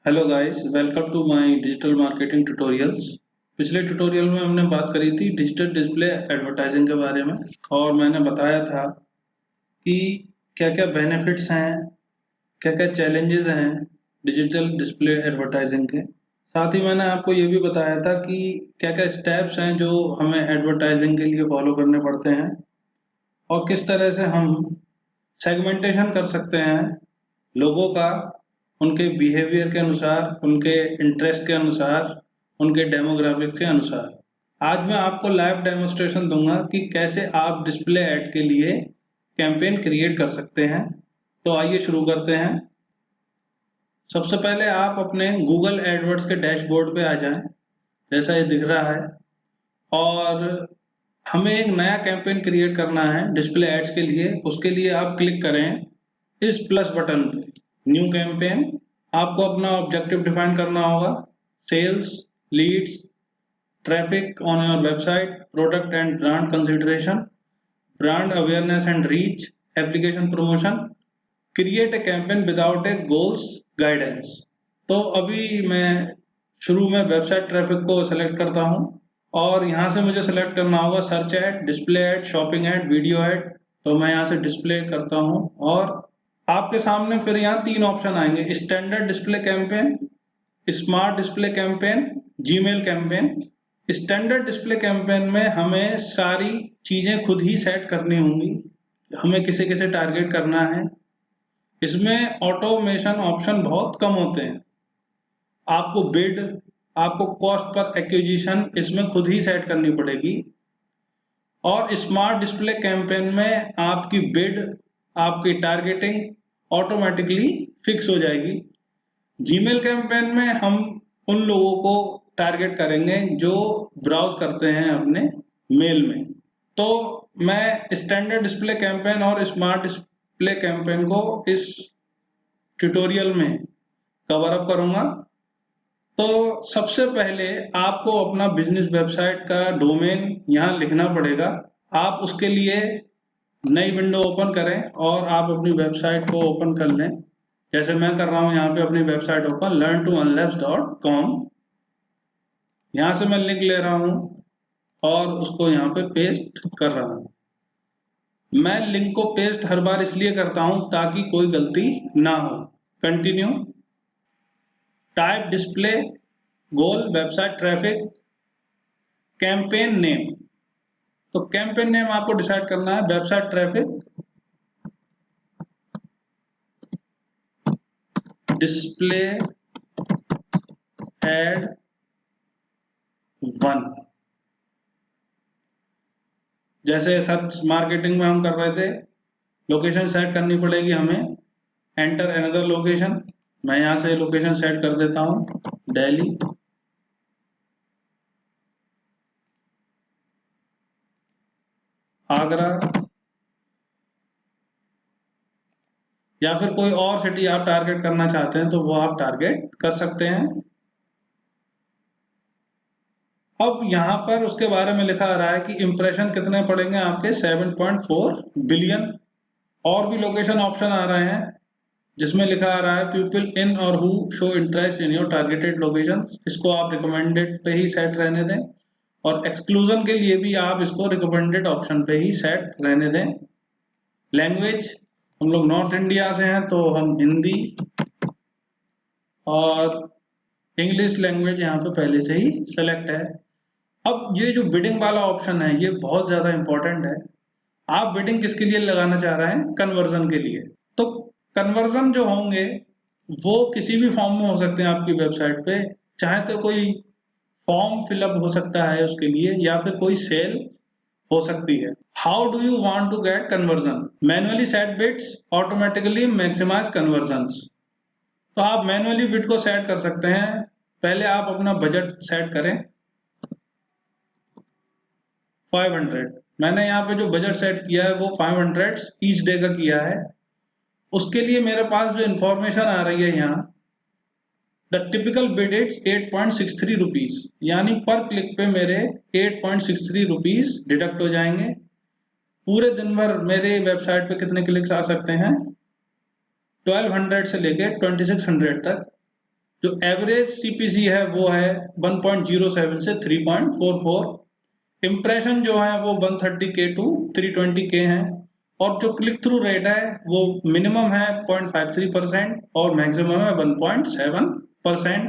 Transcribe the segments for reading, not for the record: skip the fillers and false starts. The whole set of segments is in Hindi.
Hello guys, welcome to my digital marketing tutorials. पिछले ट्यूटोरियल में हमने बात करी थी डिजिटल डिस्प्ले एडवर्टाइजिंग के बारे में और मैंने बताया था कि क्या-क्या बेनिफिट्स हैं, क्या-क्या चैलेंजेस हैं डिजिटल डिस्प्ले एडवर्टाइजिंग के। साथ ही मैंने आपको ये भी बताया था कि क्या-क्या स्टेप्स हैं जो हमें एडवर्टाइजिंग के लिए फॉलो करने पड़ते हैं और किस तरह से हम सेगमेंटेशन कर सकते हैं लोगों का, उनके बिहेवियर के अनुसार, उनके इंटरेस्ट के अनुसार, उनके डेमोग्राफिक के अनुसार। आज मैं आपको लाइव डेमोन्स्ट्रेशन दूंगा कि कैसे आप डिस्प्ले ऐड के लिए कैंपेन क्रिएट कर सकते हैं। तो आइए शुरू करते हैं। सबसे पहले आप अपने गूगल एडवर्ड्स के डैशबोर्ड पे आ जाएं, जैसा ये दिख रहा है, और हमें एक नया कैंपेन क्रिएट करना है डिस्प्ले एड्स के लिए। उसके लिए आप क्लिक करें इस प्लस बटन पे, न्यू कैंपेन। आपको अपना ऑब्जेक्टिव डिफाइन करना होगा, sales, leads, traffic on your website, product and brand consideration, brand awareness and reach, application promotion, create a campaign without a goals guidance. तो अभी मैं शुरू में वेबसाइट ट्रैफिक को सेलेक्ट करता हूँ और यहाँ से मुझे सेलेक्ट करना होगा search add, display ad, shopping add, video add. तो मैं यहाँ से डिस्प्ले करता हूँ और आपके सामने फिर यहाँ तीन ऑप्शन आएंगे, standard display campaign, smart display campaign, Gmail campaign. Standard display campaign में हमें सारी चीजें खुद ही सेट करनी होंगी, हमें किसे किसे टारगेट करना है। इसमें ऑटोमेशन ऑप्शन बहुत कम होते हैं। आपको बिड, आपको कॉस्ट पर एक्विजिशन इसमें खुद ही सेट करनी पड़ेगी। और स्मार्ट डिस्प्ले कैंपेन में आपकी बिड, आपकी टारगेटिंग ऑटोमेटिकली फिक्स हो जाएगी। जीमेल कैंपेन में हम उन लोगों को टारगेट करेंगे जो ब्राउज करते हैं अपने मेल में। तो मैं स्टैंडर्ड डिस्प्ले कैंपेन और स्मार्ट डिस्प्ले कैंपेन को इस ट्यूटोरियल में कवर अप करूंगा। तो सबसे पहले आपको अपना बिजनेस वेबसाइट का डोमेन यहाँ लिखना पड़ेगा। आप उसके लिए नई विंडो ओपन करें और आप अपनी वेबसाइट को ओपन कर लें, जैसे मैं कर रहा हूँ यहाँ पे अपनी वेबसाइट ओपन, learn2unlabs.com। यहाँ से मैं लिंक ले रहा हूँ और उसको यहाँ पे पेस्ट कर रहा हूँ। मैं लिंक को पेस्ट हर बार इसलिए करता हूँ ताकि कोई गलती ना हो। कंटिन्यू, टाइप डिस्प्ले, गोल, वेबसाइट ट्रैफिक, कैंपेन नेम। तो कैंपेन नेम आपको डिसाइड करना है वेबसाइट ट्रैफिक, डिस्प्ले एड 1। जैसे सर्च मार्केटिंग में हम कर रहे थे, लोकेशन सेट करनी पड़ेगी हमें, एंटर अनदर लोकेशन। मैं यहाँ से लोकेशन सेट कर देता हूँ दिल्ली। आगरा, या फिर कोई और सिटी आप टारगेट करना चाहते हैं तो वो आप टारगेट कर सकते हैं। अब यहाँ पर उसके बारे में लिखा आ रहा है कि इंप्रेशन कितने पड़ेंगे आपके, 7.4 बिलियन। और भी लोकेशन ऑप्शन आ रहे हैं जिसमें लिखा आ रहा है पीपल इन और who show interest in your targeted location. इसको आप रिकमेंडेड पे ही सेट रहने दें, और एक्सक्लूजन के लिए भी आप इसको रिकमेंडेड ऑप्शन पे ही सेट रहने दें। लैंग्वेज, हम लोग नॉर्थ इंडिया से हैं तो हम हिंदी और इंग्लिश लैंग्वेज यहाँ पे पहले से ही सेलेक्ट है। अब ये जो बिडिंग वाला ऑप्शन है ये बहुत ज्यादा इंपॉर्टेंट है। आप बिडिंग किसके लिए लगाना चाह रहे हैं? कन्वर्जन के लिए। तो कन्वर्जन जो होंगे वो किसी भी फॉर्म में हो सकते हैं आपकी वेबसाइट पे। चाहे तो कोई फॉर्म फिलअप हो सकता है उसके लिए, या फिर कोई सेल हो सकती है। How do you want to get conversion? Manually set bids, automatically maximise conversions. तो आप मैनुअली बिड को सेट कर सकते हैं। पहले आप अपना बजट सेट करें 500। मैंने यहाँ पे जो बजट सेट किया है वो 500 ईच डे का किया है। उसके लिए मेरे पास जो इंफॉर्मेशन आ रही है यहाँ, the typical bid it's 8.63 rupees, यानी पर क्लिक पे मेरे 8.63 रुपीज डिडक्ट हो जाएंगे। पूरे दिन भर मेरे वेबसाइट पे कितने क्लिक्स आ सकते हैं? 1200 से लेके 2600 तक। जो एवरेज सीपीसी है वो है 1.07 से 3.44। इम्प्रेशन जो है वो 130K टू 320K है, और जो क्लिक थ्रू रेट है वो मिनिमम है 0.53% और मैक्सिमम है 1.7%।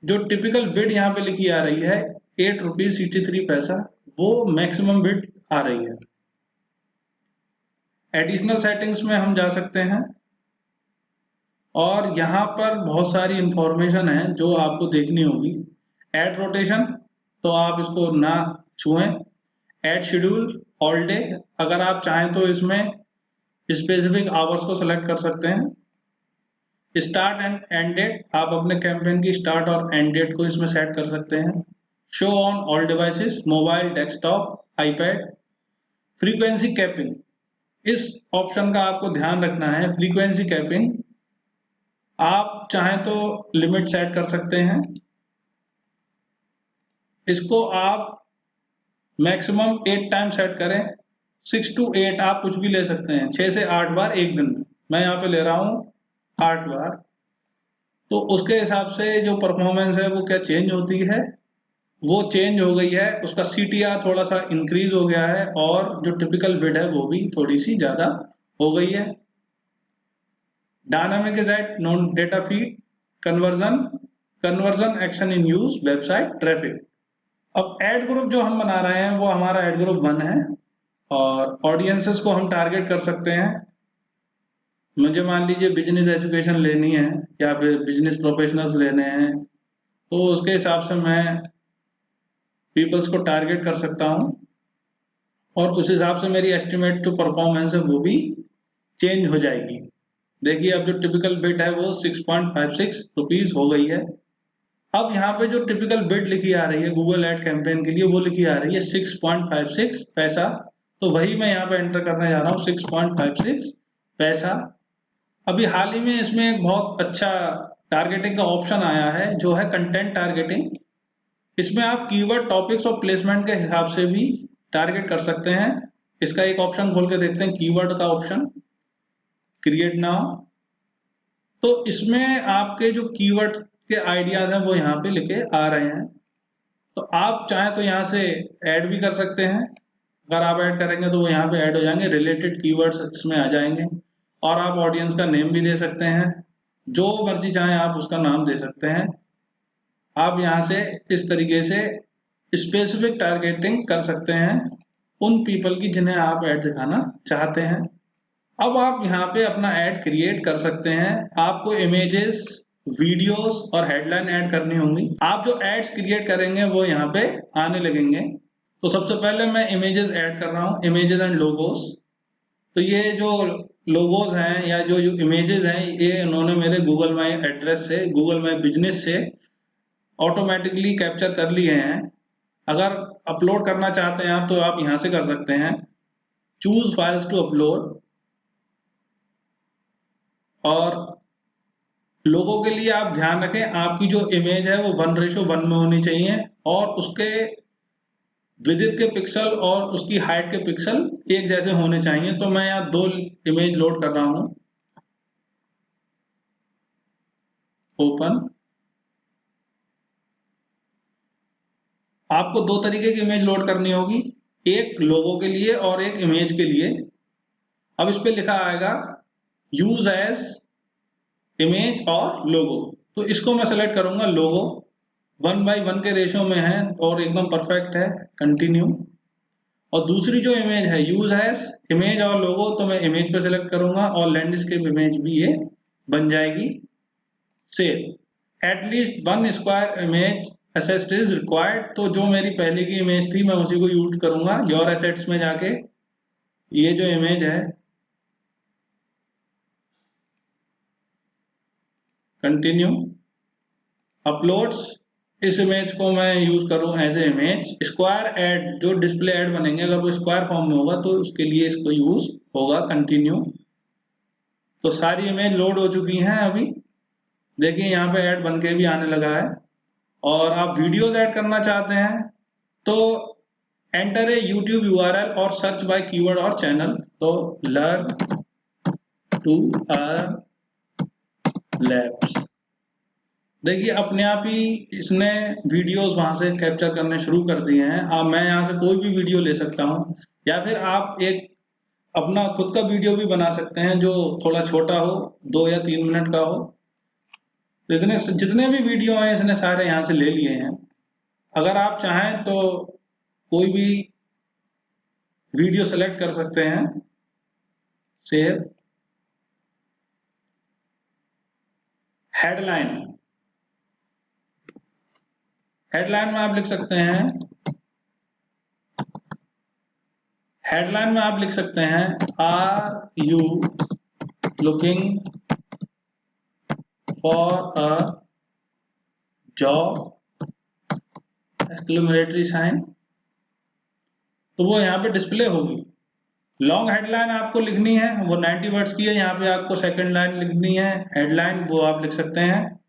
जो टिपिकल बिड यहाँ पे लिखी आ रही है 8 रुपीज 63 पैसा, वो मैक्सिमम बिड आ रही है। एडिशनल सेटिंग्स में हम जा सकते हैं और यहाँ पर बहुत सारी इंफॉर्मेशन है जो आपको देखनी होगी। एड रोटेशन तो आप इसको ना छुएं। एड शेड्यूल ऑल डे, अगर आप चाहें तो इसमें स्पेसिफिक आवर्स को सेलेक्ट कर सकते हैं। स्टार्ट एंड एंड डेट, आप अपने कैंपेन की स्टार्ट और एंड डेट को इसमें सेट कर सकते हैं। Show on all devices, mobile, desktop, iPad. Frequency capping, इस ऑप्शन का आपको ध्यान रखना है। फ्रीक्वेंसी कैपिंग आप चाहें तो लिमिट सेट कर सकते हैं। इसको आप मैक्सिमम 8 टाइम सेट करें। 6 to 8 आप कुछ भी ले सकते हैं, 6 से 8 बार एक दिन में। मैं यहाँ पे ले रहा हूँ 8 बार। तो उसके हिसाब से जो परफॉर्मेंस है वो क्या चेंज होती है, वो चेंज हो गई है। उसका CTR थोड़ा सा इंक्रीज हो गया है और जो टिपिकल बिड है वो भी थोड़ी सी ज्यादा हो गई है। Dynamic is at non data feed conversion action in use website traffic. अब एड ग्रुप जो हम बना रहे हैं वो हमारा एड ग्रुप 1 है और ऑडियंसेस को हम टारगेट कर सकते हैं। मुझे मान लीजिए बिजनेस एजुकेशन लेनी है या फिर बिजनेस प्रोफेशनल्स लेने हैं, तो उसके हिसाब से मैं पीपल्स को टारगेट कर सकता हूँ और उस हिसाब से मेरी एस्टिमेट जो परफॉर्मेंस है वो भी चेंज हो जाएगी। देखिए अब जो टिपिकल बिड है वो 6.56 रुपीज हो गई है। अब यहाँ पे जो टिपिकल बिड लिखी आ रही है गूगल एड कैंपेन के लिए वो लिखी आ रही है 6.56 पैसा। तो वही मैं यहाँ पे एंटर करने जा रहा हूँ 6.56 पैसा। अभी हाल ही में इसमें एक बहुत अच्छा टारगेटिंग का ऑप्शन आया है जो है कंटेंट टारगेटिंग। इसमें आप कीवर्ड, टॉपिक्स और प्लेसमेंट के हिसाब से भी टारगेट कर सकते हैं। इसका एक ऑप्शन खोल के देखते हैं, कीवर्ड का ऑप्शन, क्रिएट नाउ। तो इसमें आपके जो कीवर्ड के आइडियाज हैं वो यहाँ पे लिखे आ रहे हैं। तो आप चाहें तो यहाँ से ऐड भी कर सकते हैं। अगर आप ऐड करेंगे तो वो यहाँ पे ऐड हो जाएंगे, रिलेटेड कीवर्ड्स इसमें आ जाएंगे। और आप ऑडियंस का नेम भी दे सकते हैं, जो मर्जी चाहें आप उसका नाम दे सकते हैं। आप यहाँ से इस तरीके से स्पेसिफिक टारगेटिंग कर सकते हैं उन पीपल की जिन्हें आप ऐड दिखाना चाहते हैं। अब आप यहाँ पे अपना ऐड क्रिएट कर सकते हैं। आपको इमेजेस, वीडियोस और हेडलाइन ऐड करनी होंगी। आप जो एड्स क्रिएट करेंगे वो यहाँ पे आने लगेंगे। तो सबसे पहले मैं इमेजेस ऐड कर रहा हूँ, इमेजेस एंड लोगोस। तो ये जो लोगोस हैं या जो इमेजेस हैं ये उन्होंने मेरे गूगल माई एड्रेस से, गूगल माई बिजनेस से ऑटोमेटिकली कैप्चर कर लिए हैं। अगर अपलोड करना चाहते हैं आप तो आप यहाँ से कर सकते हैं, चूज फाइल्स टू अपलोड। और लोगों के लिए आप ध्यान रखें आपकी जो इमेज है वो 1:1 में होनी चाहिए और उसके विड्थ के पिक्सल और उसकी हाइट के पिक्सल एक जैसे होने चाहिए। तो मैं यहाँ 2 इमेज लोड कर रहा हूँ। ओपन। आपको 2 तरीके की इमेज लोड करनी होगी, एक लोगो के लिए और एक इमेज के लिए। अब इस पे लिखा आएगा यूज एज इमेज और लोगो, तो इसको मैं सेलेक्ट करूंगा लोगो। 1:1 के रेशियो में है और एकदम परफेक्ट है। कंटिन्यू। और दूसरी जो इमेज है यूज एज इमेज और लोगो, तो मैं इमेज पे सेलेक्ट करूंगा और लैंडस्केप इमेज भी ये बन जाएगी। Save. At least 1 square image asset is required, तो जो मेरी पहले की इमेज थी मैं उसी को यूज करूंगा। योर एसेट्स में जाके ये जो इमेज है, कंटिन्यू। अपलोड्स, इस इमेज को मैं यूज करूं as a image. Square ad, जो डिस्प्ले एड बनेंगे अगर वो स्क्वायर फॉर्म में होगा तो उसके लिए इसको यूज होगा। कंटिन्यू। तो सारी इमेज लोड हो चुकी हैं अभी। देखिए यहाँ पे ऐड बन के भी आने लगा है। और आप वीडियोस ऐड करना चाहते हैं तो एंटर ए यूट्यूब URL और सर्च बाय कीवर्ड और चैनल। तो लर्न टू अर्न लैब्स, देखिए अपने आप ही इसने वीडियोस वहां से कैप्चर करने शुरू कर दिए हैं। अब मैं यहाँ से कोई भी वीडियो ले सकता हूँ, या फिर आप एक अपना खुद का वीडियो भी बना सकते हैं जो थोड़ा छोटा हो, 2 या 3 मिनट का हो। तो इतने जितने भी वीडियो हैं इसने सारे यहाँ से ले लिए हैं। अगर आप चाहें तो कोई भी वीडियो सेलेक्ट कर सकते हैं, सेव हेडलाइन। हेडलाइन में आप लिख सकते हैं, हेडलाइन में आप लिख सकते हैं are you looking for a job exclamatory sign. तो वो यहाँ पे डिस्प्ले होगी। लॉन्ग हेडलाइन आपको लिखनी है, वो 90 वर्ड्स की है। यहाँ पे आपको सेकंड लाइन लिखनी है हेडलाइन, वो आप लिख सकते हैं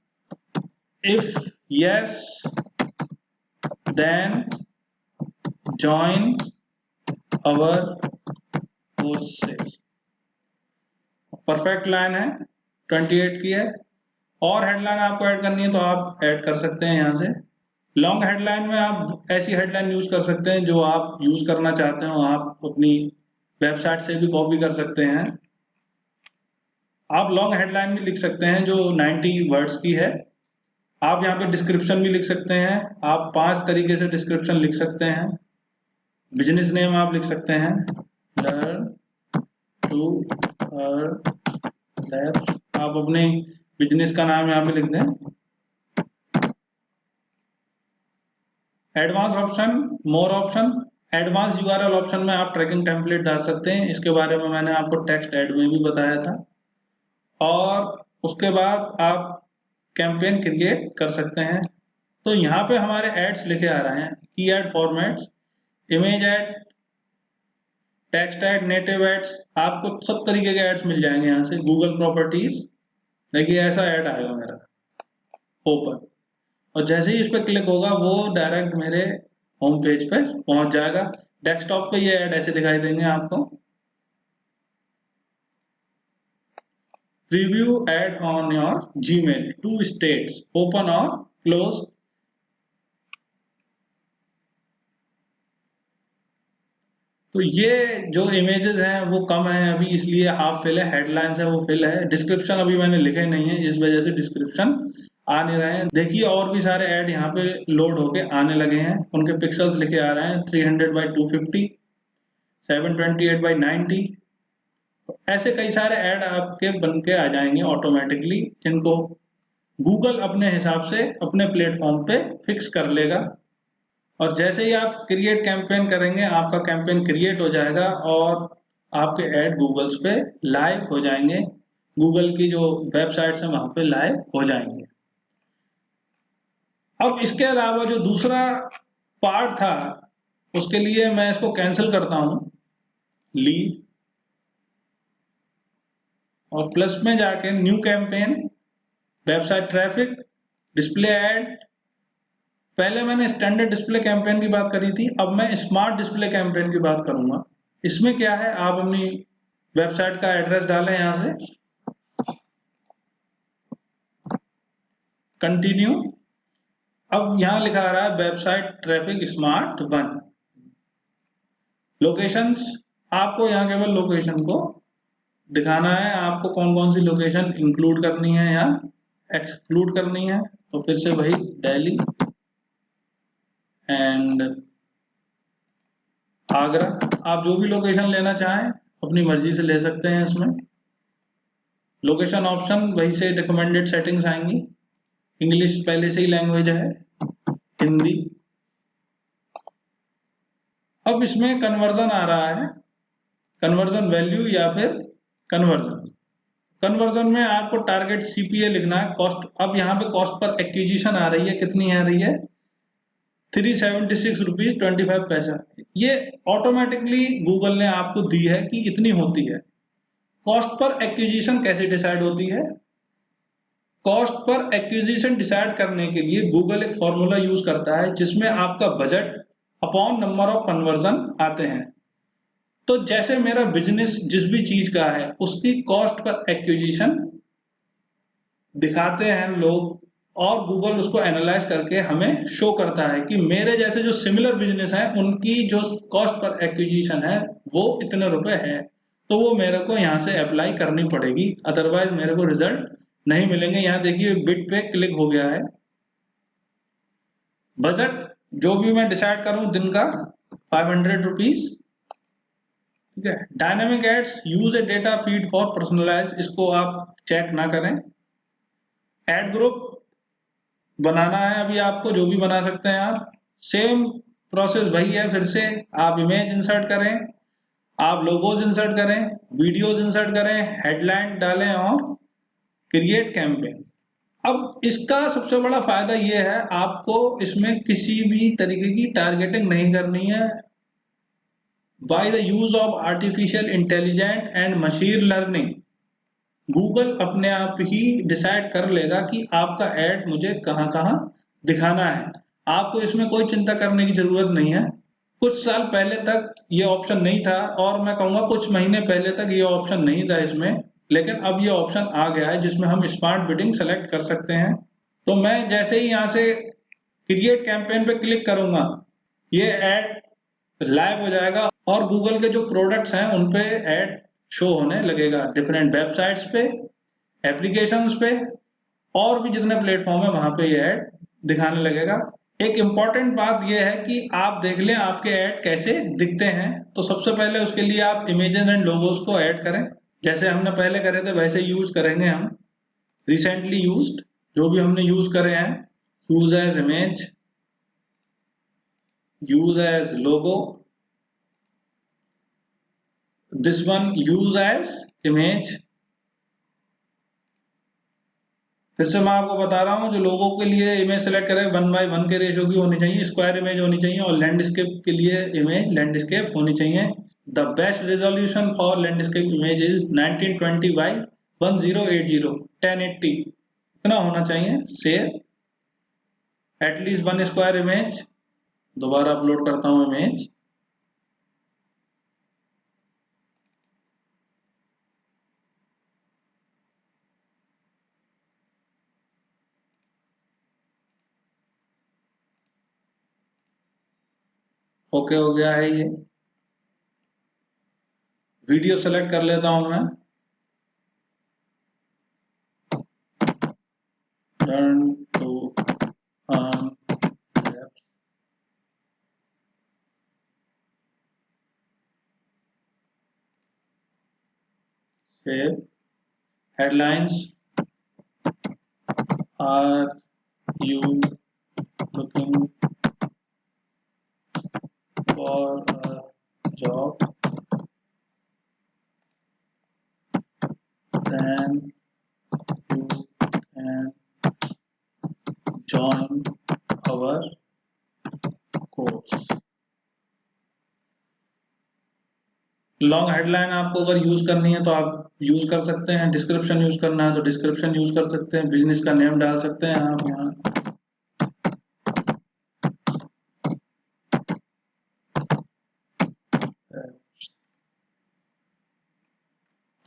if yes then join our courses. Perfect line है, 28 की है। और हेडलाइन आपको ऐड करनी है तो आप ऐड कर सकते हैं यहाँ से। लॉन्ग हेडलाइन में आप ऐसी हेडलाइन यूज कर सकते हैं जो आप यूज करना चाहते हो, आप अपनी वेबसाइट से भी कॉपी कर सकते हैं। आप लॉन्ग हेडलाइन भी लिख सकते हैं जो 90 वर्ड्स की है। आप यहाँ पे डिस्क्रिप्शन भी लिख सकते हैं। आप 5 तरीके से डिस्क्रिप्शन लिख सकते हैं। बिजनेस नेम आप लिख सकते हैं, लर्न टू लैब्स। आप अपने बिजनेस का नाम यहाँ पे लिख दें। एडवांस ऑप्शन, मोर ऑप्शन। एडवांस यूआरएल ऑप्शन में आप ट्रैकिंग टेम्पलेट डाल सकते हैं। इसके बारे में मैंने आपको टेक्स्ट ऐड में भी बताया था। और उसके बाद आप कैंपेन क्रिएट कर सकते हैं। तो यहाँ पे हमारे एड्स लिखे आ रहे हैं, की ad formats, image ad, text ad, native ads. आपको सब तरीके के एड्स मिल जाएंगे यहाँ से। गूगल प्रॉपर्टीज, देखिए ऐसा ऐड आएगा मेरा ओपन, और जैसे ही इस पर क्लिक होगा वो डायरेक्ट मेरे होम पेज पर पहुंच जाएगा। डेस्कटॉप पे ये ऐड ऐसे दिखाई देंगे आपको। Preview add on your Gmail, 2 states, open और क्लोज। तो ये जो इमेजेस हैं वो कम है अभी, इसलिए हाफ फिल है। हेडलाइंस है वो फिल है। डिस्क्रिप्शन अभी मैंने लिखे नहीं है, इस वजह से डिस्क्रिप्शन आ नहीं रहे हैं। देखिए और भी सारे ऐड यहाँ पे लोड होके आने लगे हैं। उनके पिक्सल्स लिखे आ रहे हैं 300x250, 728x90। ऐसे कई सारे ऐड आपके बन के आ जाएंगे ऑटोमेटिकली, जिनको गूगल अपने हिसाब से अपने प्लेटफॉर्म पे फिक्स कर लेगा। और जैसे ही आप क्रिएट कैंपेन करेंगे आपका कैंपेन क्रिएट हो जाएगा और आपके ऐड गूगल्स पे लाइव हो जाएंगे। गूगल की जो वेबसाइट्स है वहां पे लाइव हो जाएंगे। अब इसके अलावा जो दूसरा पार्ट था उसके लिए मैं इसको कैंसिल करता हूं, लीव, और प्लस में जाके new campaign, website traffic, display ad. पहले मैंने स्टैंडर्ड डिस्प्ले कैंपेन की बात करी थी, अब मैं स्मार्ट डिस्प्ले कैंपेन की बात करूंगा। इसमें क्या है, आप अपनी वेबसाइट का एड्रेस डालें यहां से, कंटिन्यू। अब यहां लिखा आ रहा है वेबसाइट ट्रैफिक स्मार्ट 1। लोकेशंस, आपको यहाँ केवल लोकेशन को दिखाना है, आपको कौन कौन सी लोकेशन इंक्लूड करनी है या एक्सक्लूड करनी है। तो फिर से वही दिल्ली एंड आगरा। आप जो भी लोकेशन लेना चाहें अपनी मर्जी से ले सकते हैं। इसमें लोकेशन ऑप्शन वही से रिकमेंडेड सेटिंग्स आएंगी। इंग्लिश पहले से ही लैंग्वेज है, हिंदी। अब इसमें कन्वर्जन आ रहा है, कन्वर्जन वैल्यू या फिर कन्वर्जन। कन्वर्जन में आपको टारगेट सीपीए लिखना है, कॉस्ट। अब यहाँ पे कॉस्ट पर एक्विजिशन आ रही है, कितनी आ रही है, 376 रुपीज 25 पैसा। ये ऑटोमेटिकली गूगल ने आपको दी है कि इतनी होती है। कॉस्ट पर एक्विजिशन कैसे डिसाइड होती है? कॉस्ट पर एक्विजिशन डिसाइड करने के लिए गूगल एक फॉर्मूला यूज करता है जिसमें आपका budget upon number of conversion आते हैं। तो जैसे मेरा बिजनेस जिस भी चीज का है उसकी कॉस्ट पर एक्विजिशन दिखाते हैं लोग और गूगल उसको एनालाइज करके हमें शो करता है कि मेरे जैसे जो सिमिलर बिजनेस हैं उनकी जो कॉस्ट पर एक्विजिशन है वो इतने रुपए है, तो वो मेरे को यहाँ से अप्लाई करनी पड़ेगी, अदरवाइज मेरे को रिजल्ट नहीं मिलेंगे। यहाँ देखिए बिट पे क्लिक हो गया है। बजट जो भी मैं डिसाइड करूं दिन का 500 रुपीज, ठीक है। Dynamic ads use a data feed for personalise, इसको आप चेक ना करें। एड ग्रुप बनाना है अभी आपको, जो भी बना सकते हैं आप। सेम प्रोसेस वही है, फिर से आप इमेज इंसर्ट करें, आप लोगोज इंसर्ट करें, वीडियोज इंसर्ट करें, हेडलाइन डालें और क्रिएट कैंपेन। अब इसका सबसे बड़ा फायदा ये है, आपको इसमें किसी भी तरीके की टारगेटिंग नहीं करनी है। By the use of artificial intelligence and machine learning, Google अपने आप ही डिसाइड कर लेगा कि आपका ऐड मुझे कहां कहां दिखाना है। आपको इसमें कोई चिंता करने की जरूरत नहीं है। कुछ साल पहले तक ये ऑप्शन नहीं था, और मैं कहूंगा कुछ महीने पहले तक ये ऑप्शन नहीं था इसमें, लेकिन अब ये ऑप्शन आ गया है जिसमें हम स्मार्ट बिडिंग सेलेक्ट कर सकते हैं। तो मैं जैसे ही यहाँ से क्रिएट कैंपेन पे क्लिक करूंगा, ये ऐड लाइव हो जाएगा और गूगल के जो प्रोडक्ट्स हैं उन पे ऐड शो होने लगेगा, डिफरेंट वेबसाइट्स पे, एप्लीकेशंस पे, और भी जितने प्लेटफॉर्म है वहां पे ये ऐड दिखाने लगेगा। एक इंपॉर्टेंट बात यह है कि आप देख लें आपके ऐड कैसे दिखते हैं। तो सबसे पहले उसके लिए आप इमेजेस एंड लोगोस को ऐड करें, जैसे हमने पहले करे थे वैसे यूज करेंगे हम। रिसेंटली यूज्ड जो भी हमने यूज करे हैं, use as image, use as logo, this one use as image। फिर से मैं आपको बता रहा हूँ, जो लोगों के लिए इमेज सेलेक्ट करें 1:1 के रेशियो की होनी चाहिए, स्क्वायर इमेज होनी चाहिए, और लैंडस्केप के लिए इमेज लैंडस्केप होनी चाहिए। The best resolution for landscape image is 1920 by 1080 1080, इतना होना चाहिए। सेव एटलीस्ट 1 स्क्वायर इमेज, दोबारा अपलोड करता हूँ इमेज। ओके हो गया है। ये वीडियो सेलेक्ट कर लेता हूं मैं, turn to save headlines, are you looking for a job, then you can join our course। Long headline आपको अगर यूज करनी है तो आप यूज कर सकते हैं, डिस्क्रिप्शन यूज करना है तो डिस्क्रिप्शन यूज कर सकते हैं, बिजनेस का नेम डाल सकते हैं आप यहाँ।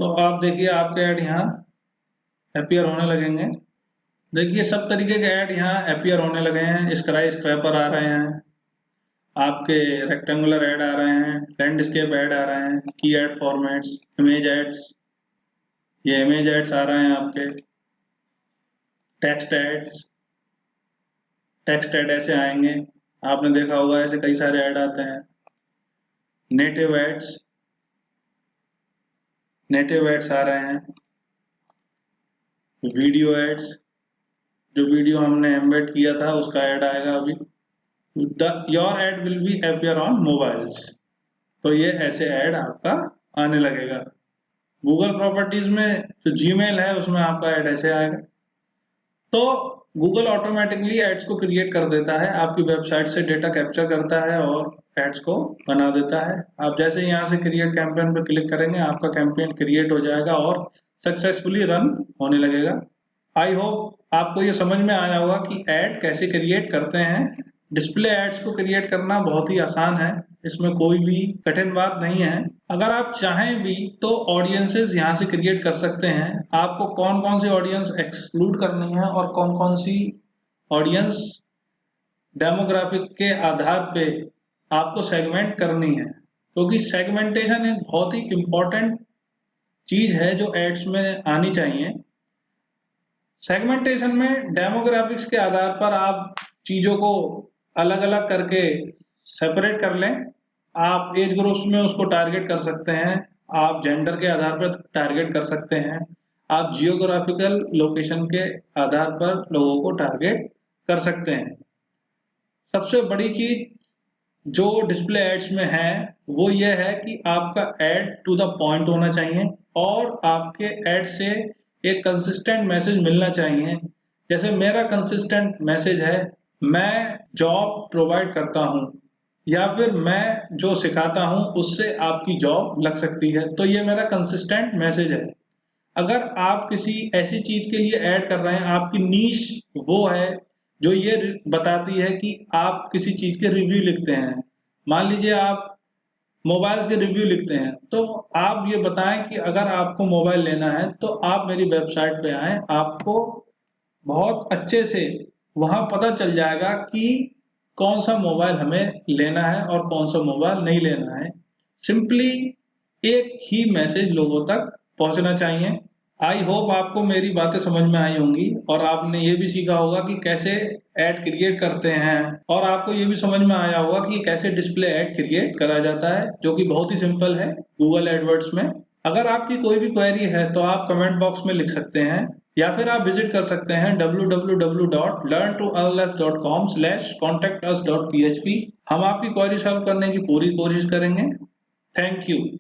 तो आप देखिए आपके ऐड यहाँ अपीयर होने लगेंगे। देखिए सब तरीके के ऐड यहाँ अपीयर होने लगे हैं। स्काई स्क्रैपर आ रहे हैं, आपके रेक्टेंगुलर ऐड आ रहे हैं, लैंडस्केप ऐड आ रहे हैं, की ऐड फॉर्मेट्स, इमेज एड्स, ये इमेज एड्स आ रहे हैं आपके, टेक्स्ट एड्स, टेक्स्ट ऐड ऐसे आएंगे, आपने देखा होगा ऐसे कई सारे ऐड आते हैं। नेटिव एड्स, नेटिव एड्स आ रहे हैं। वीडियो एड्स, जो वीडियो हमने एम्बेड किया था उसका ऐड आएगा अभी। Your add will be appear on mobiles, तो ये ऐसे ऐड आपका आने लगेगा। गूगल प्रॉपर्टीज में जो जीमेल है उसमें आपका ऐड ऐसे आएगा। तो गूगल ऑटोमेटिकली एड्स को क्रिएट कर देता है, आपकी वेबसाइट से डेटा कैप्चर करता है और एड्स को बना देता है। आप जैसे यहाँ से क्रिएट कैंपेन पर क्लिक करेंगे आपका कैंपेन क्रिएट हो जाएगा और सक्सेसफुली रन होने लगेगा। आई होप आपको ये समझ में आया होगा कि ऐड कैसे क्रिएट करते हैं। डिस्प्ले एड्स को क्रिएट करना बहुत ही आसान है, इसमें कोई भी कठिन बात नहीं है। अगर आप चाहें भी तो ऑडियंसेस यहाँ से क्रिएट कर सकते हैं। आपको कौन कौन सी ऑडियंस एक्सक्लूड करनी है और कौन कौन सी ऑडियंस डेमोग्राफिक के आधार पे आपको सेगमेंट करनी है, क्योंकि सेगमेंटेशन एक बहुत ही इम्पोर्टेंट चीज है जो एड्स में आनी चाहिए। सेगमेंटेशन में डेमोग्राफिक्स के आधार पर आप चीजों को अलग अलग करके सेपरेट कर लें। आप एज ग्रुप्स में उसको टारगेट कर सकते हैं, आप जेंडर के आधार पर टारगेट कर सकते हैं, आप जियोग्राफिकल लोकेशन के आधार पर लोगों को टारगेट कर सकते हैं। सबसे बड़ी चीज जो डिस्प्ले एड्स में है वो ये है कि आपका एड टू द पॉइंट होना चाहिए और आपके एड से एक कंसिस्टेंट मैसेज मिलना चाहिए। जैसे मेरा कंसिस्टेंट मैसेज है, मैं जॉब प्रोवाइड करता हूँ, या फिर मैं जो सिखाता हूँ उससे आपकी जॉब लग सकती है, तो ये मेरा कंसिस्टेंट मैसेज है। अगर आप किसी ऐसी चीज के लिए ऐड कर रहे हैं, आपकी नीश वो है जो ये बताती है कि आप किसी चीज के रिव्यू लिखते हैं। मान लीजिए आप मोबाइल्स के रिव्यू लिखते हैं, तो आप ये बताएं कि अगर आपको मोबाइल लेना है तो आप मेरी वेबसाइट पे आएं, आपको बहुत अच्छे से वहां पता चल जाएगा कि कौन सा मोबाइल हमें लेना है और कौन सा मोबाइल नहीं लेना है। सिंपली एक ही मैसेज लोगों तक पहुंचना चाहिए। आई होप आपको मेरी बातें समझ में आई होंगी और आपने ये भी सीखा होगा कि कैसे ऐड क्रिएट करते हैं, और आपको ये भी समझ में आया होगा कि कैसे डिस्प्ले ऐड क्रिएट करा जाता है, जो कि बहुत ही सिंपल है गूगल एडवर्ड्स में। अगर आपकी कोई भी क्वेरी है तो आप कमेंट बॉक्स में लिख सकते हैं, या फिर आप विजिट कर सकते हैं www.learntoearnless.com/contactus.php। हम आपकी क्वेरी सॉल्व करने की पूरी कोशिश करेंगे। Thank you.